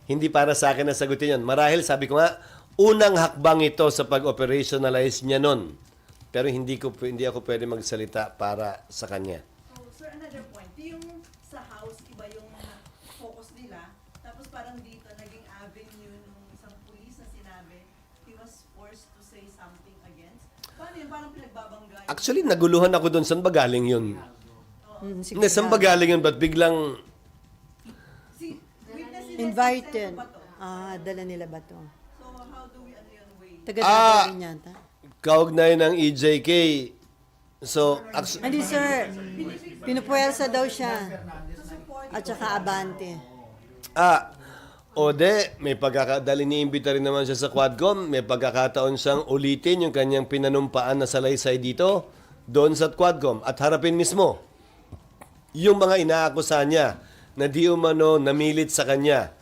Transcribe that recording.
Hindi para sa akin na sagutin yan. Marahil, sabi ko nga, unang hakbang ito sa pag-operationalize niya nun. Pero hindi ako pwede magsalita para sa kanya. So, sir, another point. Yung sa house, iba yung focus nila. Tapos parang dito, naging avenue nung isang police na sinabi, he was forced to say something against. Paano yun? Parang pinagbabangga. Actually, naguluhan ako dun. Saan ba galing yun? Hindi, saan ba galing yun? Ba't biglang... Si witness Invited. ba to? Dala nila ba to? So, how do we ano yun way? Taga-Davao rin yata. Kaugnay ng EJK. So, Hindi sir, pinupuwersa daw siya. At saka abante. May pagkakadali ni-imbita rin naman siya sa Quadcom. May pagkakataon siyang ulitin yung kanyang pinanumpaan na salaysay dito, doon sa Quadcom, at harapin mismo yung mga inaakusa niya na di umano namilit sa kanya